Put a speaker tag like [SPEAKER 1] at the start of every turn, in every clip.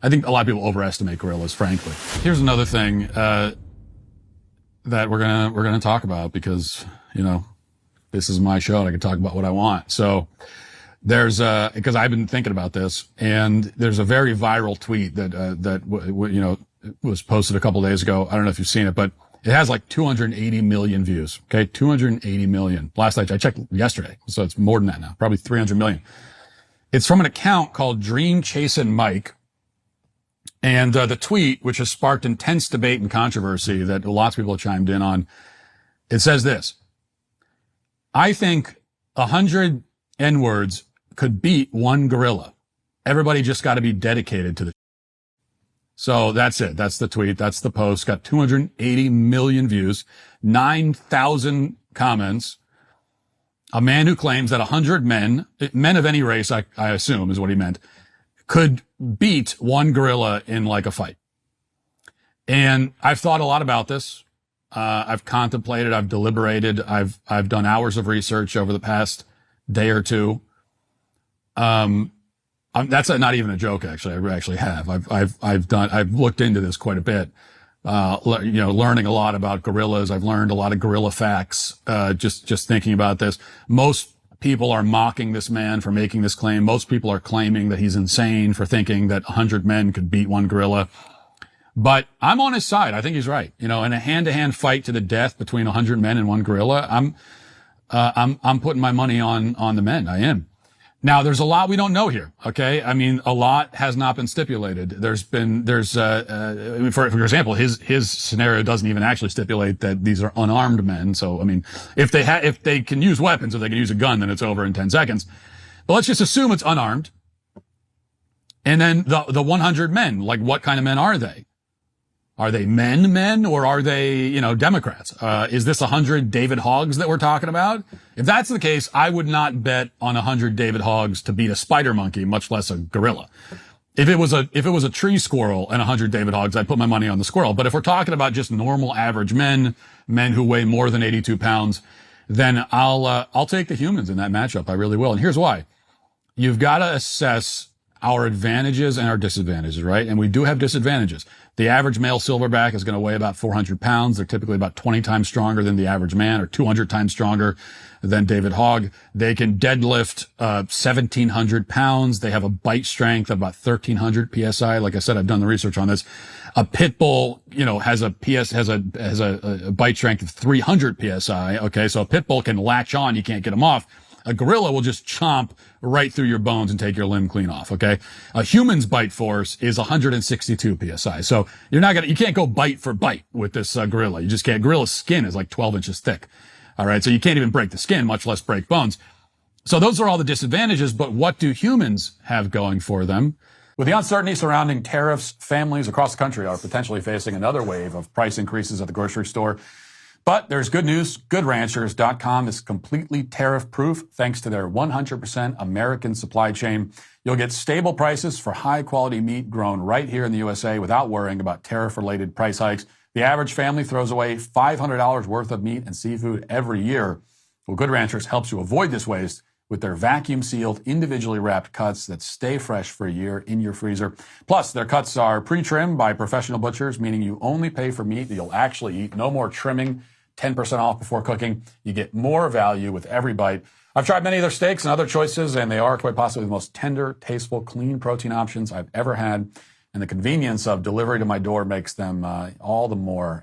[SPEAKER 1] I think a lot of people overestimate gorillas, frankly. Here's another thing, that we're gonna talk about because, this is my show and I can talk about what I want. So there's, because I've been thinking about this, and there's a very viral tweet that was posted a couple days ago. I don't know if you've seen it, but it has like 280 million views. Okay. 280 million. Last night I checked yesterday. So it's more than that now, probably 300 million. It's from an account called Dream Chasin' Mike. And, the tweet, which has sparked intense debate and controversy that lots of people have chimed in on, it says this: I think 100 N-words could beat one gorilla. Everybody just got to be dedicated to the. So that's it. That's the tweet. That's the post. Got 280 million views, 9,000 comments. A man who claims that 100 men of any race, I assume is what he meant, could beat one gorilla in like a fight. And I've thought a lot about this. I've contemplated, I've deliberated, I've done hours of research over the past day or two. That's not even a joke, actually. I actually have. I've looked into this quite a bit. Learning a lot about gorillas. I've learned a lot of gorilla facts, just thinking about this. Most people are mocking this man for making this claim. Most people are claiming that he's insane for thinking that 100 men could beat one gorilla. But I'm on his side. I think he's right. In a hand-to-hand fight to the death between 100 men and one gorilla, I'm putting my money on the men. I am. Now, there's a lot we don't know here. Okay. I mean, a lot has not been stipulated. For example, his scenario doesn't even actually stipulate that these are unarmed men. So, I mean, if they can use weapons, if they can use a gun, then it's over in 10 seconds. But let's just assume it's unarmed. And then the 100 men, like what kind of men are they? Are they men, or are they, Democrats? Is this 100 David Hoggs that we're talking about? If that's the case, I would not bet on 100 David Hoggs to beat a spider monkey, much less a gorilla. If it was a tree squirrel and 100 David Hoggs, I'd put my money on the squirrel. But if we're talking about just normal average men who weigh more than 82 pounds, then I'll take the humans in that matchup. I really will. And here's why. You've got to assess our advantages and our disadvantages, right? And we do have disadvantages. The average male silverback is going to weigh about 400 pounds. They're typically about 20 times stronger than the average man, or 200 times stronger than David Hogg. They can deadlift 1,700 pounds. They have a bite strength of about 1,300 psi. Like I said, I've done the research on this. A pit bull, has a bite strength of 300 psi. Okay, so a pit bull can latch on. You can't get him off. A gorilla will just chomp right through your bones and take your limb clean off. Okay. A human's bite force is 162 psi. So you can't go bite for bite with this gorilla. You just can't. Gorilla's skin is like 12 inches thick. All right. So you can't even break the skin, much less break bones. So those are all the disadvantages. But what do humans have going for them? With the uncertainty surrounding tariffs, families across the country are potentially facing another wave of price increases at the grocery store. But there's good news. GoodRanchers.com is completely tariff-proof thanks to their 100% American supply chain. You'll get stable prices for high-quality meat grown right here in the USA without worrying about tariff-related price hikes. The average family throws away $500 worth of meat and seafood every year. Well, Good Ranchers helps you avoid this waste with their vacuum-sealed, individually wrapped cuts that stay fresh for a year in your freezer. Plus, their cuts are pre-trimmed by professional butchers, meaning you only pay for meat that you'll actually eat. No more trimming. 10% off before cooking. You get more value with every bite. I've tried many of their steaks and other choices, and they are quite possibly the most tender, tasteful, clean protein options I've ever had. And the convenience of delivery to my door makes them all the more,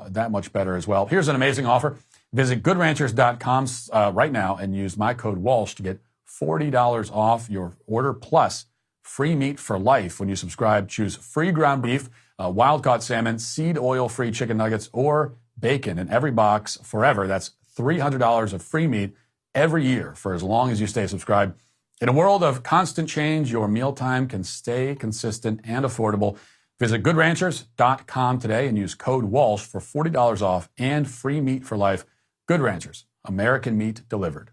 [SPEAKER 1] that much better as well. Here's an amazing offer. Visit GoodRanchers.com right now and use my code Walsh to get $40 off your order plus free meat for life when you subscribe. Choose free ground beef, wild-caught salmon, seed oil-free chicken nuggets, or bacon in every box forever. That's $300 of free meat every year for as long as you stay subscribed. In a world of constant change, your mealtime can stay consistent and affordable. Visit GoodRanchers.com today and use code Walsh for $40 off and free meat for life. Good Ranchers, American meat delivered.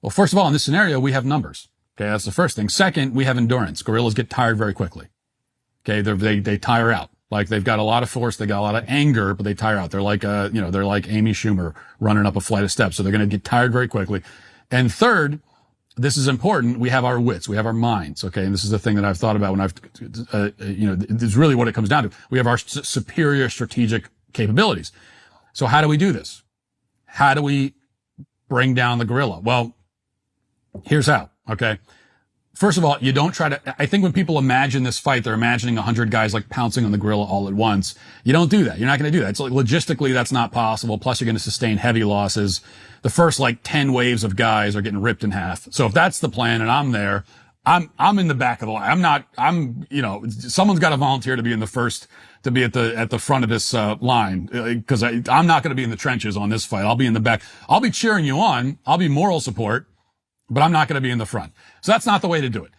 [SPEAKER 1] Well, first of all, in this scenario, we have numbers. Okay, that's the first thing. Second, we have endurance. Gorillas get tired very quickly. Okay, they tire out. Like they've got a lot of force, they got a lot of anger, but they tire out. They're like, they're like Amy Schumer running up a flight of steps. So they're going to get tired very quickly. And third, this is important. We have our wits, we have our minds. Okay. And this is the thing that I've thought about when I've, this is really what it comes down to. We have our superior strategic capabilities. So how do we do this? How do we bring down the gorilla? Well, here's how. Okay. First of all, you don't try to, I think when people imagine this fight, they're imagining 100 guys like pouncing on the gorilla all at once. You don't do that. You're not going to do that. It's like logistically, that's not possible. Plus you're going to sustain heavy losses. The first like 10 waves of guys are getting ripped in half. So if that's the plan and I'm there, I'm in the back of the line. Someone's got to volunteer to be in the first, to be at the front of this, line. Cause I'm not going to be in the trenches on this fight. I'll be in the back. I'll be cheering you on. I'll be moral support, but I'm not going to be in the front. So that's not the way to do it.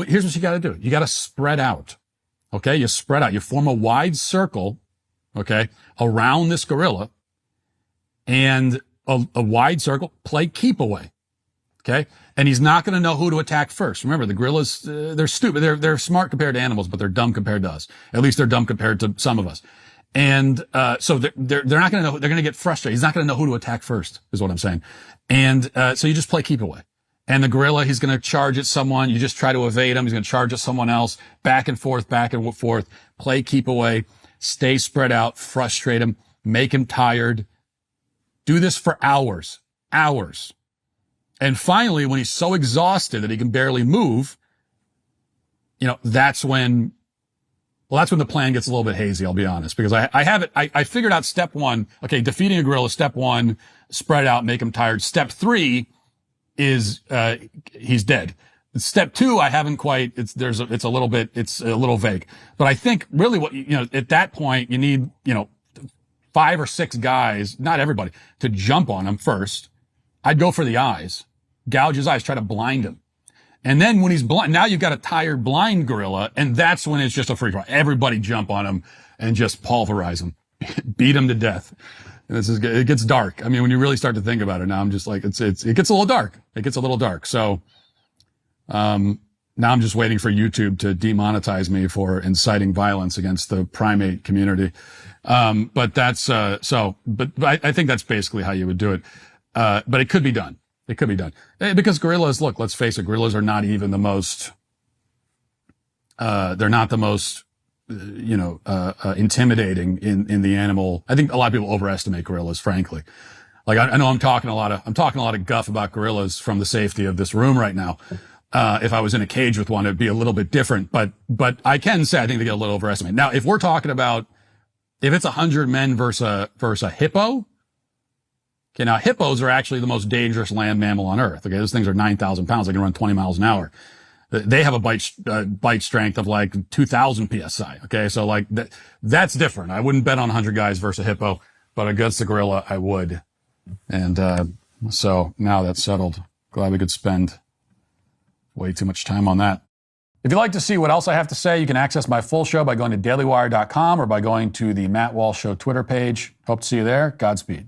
[SPEAKER 1] Here's what you got to do. You got to spread out. Okay. You spread out. You form a wide circle. Okay. Around this gorilla and a wide circle, play keep away. Okay. And he's not going to know who to attack first. Remember, the gorillas, they're stupid. They're smart compared to animals, but they're dumb compared to us. At least they're dumb compared to some of us. And, so they're not going to know, they're going to get frustrated. He's not going to know who to attack first, is what I'm saying. And, so you just play keep away. And the gorilla, he's going to charge at someone. You just try to evade him. He's going to charge at someone else. Back and forth, play keep away, stay spread out, frustrate him, make him tired. Do this for hours. And finally, when he's so exhausted that he can barely move, that's when the plan gets a little bit hazy, I'll be honest, because I figured out step one. Okay. Defeating a gorilla, step one, spread out, make him tired. Step three is, he's dead. Step two, I haven't quite, it's a little vague, but I think really what, at that point you need, 5 or 6 guys, not everybody, to jump on him first. I'd go for the eyes, gouge his eyes, try to blind him. And then when he's blind, now you've got a tired blind gorilla, and that's when it's just a free for all. Everybody jump on him and just pulverize him, beat him to death. And it gets dark. I mean, when you really start to think about it now, I'm just like, it gets a little dark. It gets a little dark. So, now I'm just waiting for YouTube to demonetize me for inciting violence against the primate community. But that's, but I think that's basically how you would do it. But it could be done. It could be done. Because gorillas, look, let's face it, gorillas are not even the most, they're not the most, intimidating in the animal. I think a lot of people overestimate gorillas, frankly. Like I know I'm talking a lot of guff about gorillas from the safety of this room right now. If I was in a cage with one, it'd be a little bit different, but I can say I think they get a little overestimated. Now, if we're talking about, if it's 100 men versus a hippo, okay, now hippos are actually the most dangerous land mammal on earth. Okay, those things are 9,000 pounds. They can run 20 miles an hour. They have a bite strength of like 2,000 PSI. Okay, so like that's different. I wouldn't bet on 100 guys versus a hippo, but against a gorilla, I would. And, so now that's settled. Glad we could spend way too much time on that. If you'd like to see what else I have to say, you can access my full show by going to dailywire.com or by going to the Matt Walsh Show Twitter page. Hope to see you there. Godspeed.